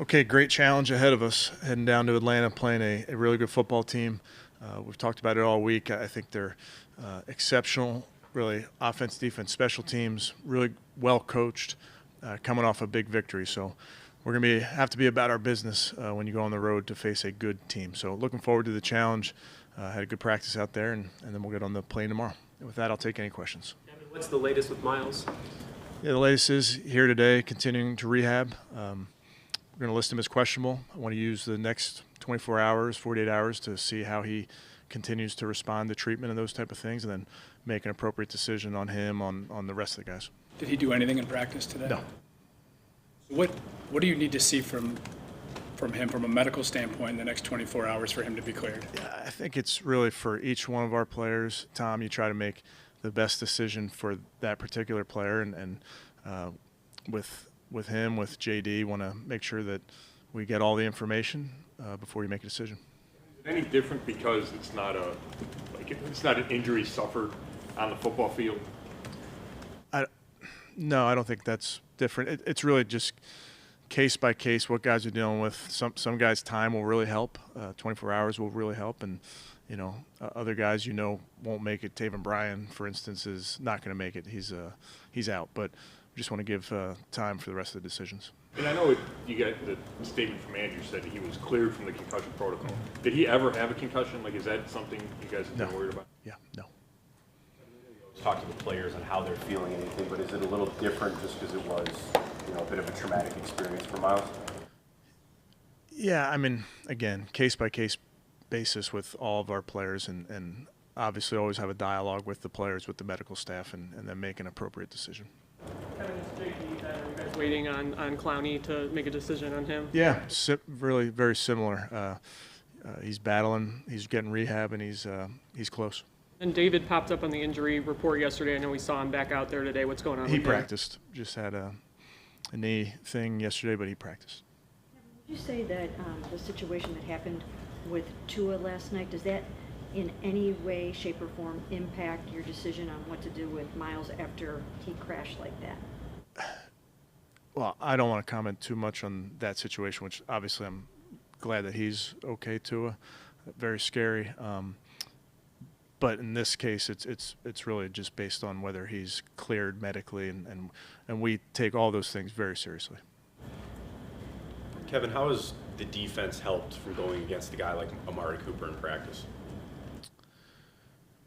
Okay, great challenge ahead of us, heading down to Atlanta, playing a really good football team. We've talked about it all week. I think they're exceptional, really offense, defense, special teams, really well coached, coming off a big victory. So we're going to have to be about our business when you go on the road to face a good team. So looking forward to the challenge. Had a good practice out there, and then we'll get on the plane tomorrow. And with that, I'll take any questions. What's the latest with Miles? Yeah, the latest is here today, continuing to rehab. We're going to list him as questionable. I want to use the next 24 hours, 48 hours to see how he continues to respond to treatment and those type of things, and then make an appropriate decision on him, on the rest of the guys. Did he do anything in practice today? No. What do you need to see from him from a medical standpoint in the next 24 hours for him to be cleared? Yeah, I think it's really for each one of our players, Tom, you try to make the best decision for that particular player, and with him, with JD, want to make sure that we get all the information before you make a decision. Is it any different because it's not an injury suffered on the football field? No, I don't think that's different. It's really just case by case what guys are dealing with. Some guys' time will really help. 24 hours will really help, and other guys won't make it. Taven Bryan, for instance, is not going to make it. He's out, but we just want to give time for the rest of the decisions. And I know you got the statement from Andrew said that he was cleared from the concussion protocol. Did he ever have a concussion? Like, is that something you guys have been worried about? Yeah, no. Talk to the players on how they're feeling and anything, but is it a little different just because it was, a bit of a traumatic experience for Miles? Yeah, I mean, again, case by case basis with all of our players, and obviously always have a dialogue with the players, with the medical staff, and then make an appropriate decision. Kevin, it's JD. Are you guys waiting on Clowney to make a decision on him? Yeah, really very similar. He's battling, he's getting rehab, and he's close. And David popped up on the injury report yesterday. I know we saw him back out there today. What's going on with him? He practiced. Just had a knee thing yesterday, but he practiced. Would you say that the situation that happened with Tua last night, does that in any way, shape, or form impact your decision on what to do with Miles after he crashed like that? Well, I don't want to comment too much on that situation, which obviously I'm glad that he's okay, Tua. Very scary. But in this case, it's really just based on whether he's cleared medically, and we take all those things very seriously. Kevin, how has the defense helped from going against a guy like Amari Cooper in practice?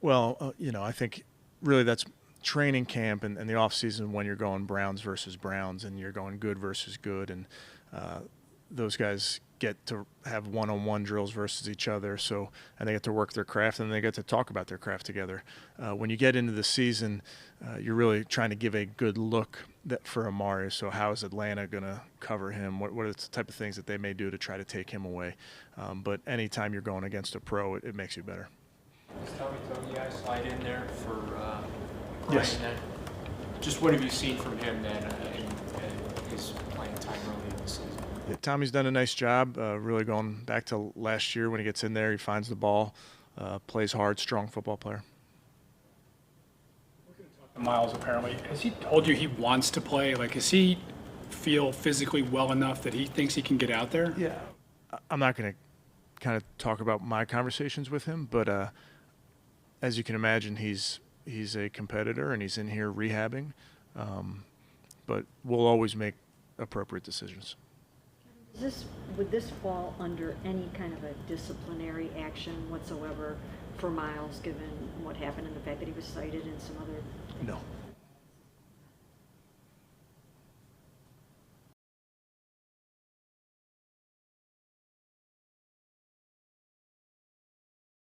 Well, I think really that's training camp and the off season when you're going Browns versus Browns and you're going good versus good, and those guys get to have one-on-one drills versus each other, and they get to work their craft, and they get to talk about their craft together. When you get into the season, you're really trying to give a good look for Amari. So how is Atlanta going to cover him? What are the type of things that they may do to try to take him away? But anytime you're going against a pro, it makes you better. Does Tommy Togiai slide in there for Yes. Ryan? Just what have you seen from him then in his playing time early in the season? Yeah, Tommy's done a nice job, really going back to last year when he gets in there, he finds the ball, plays hard, strong football player. Miles, apparently, has he told you he wants to play? Like, does he feel physically well enough that he thinks he can get out there? Yeah, I'm not going to kind of talk about my conversations with him, but as you can imagine, he's a competitor and he's in here rehabbing, but we'll always make appropriate decisions. Would this fall under any kind of a disciplinary action whatsoever for Miles, given what happened and the fact that he was cited and some other things? No.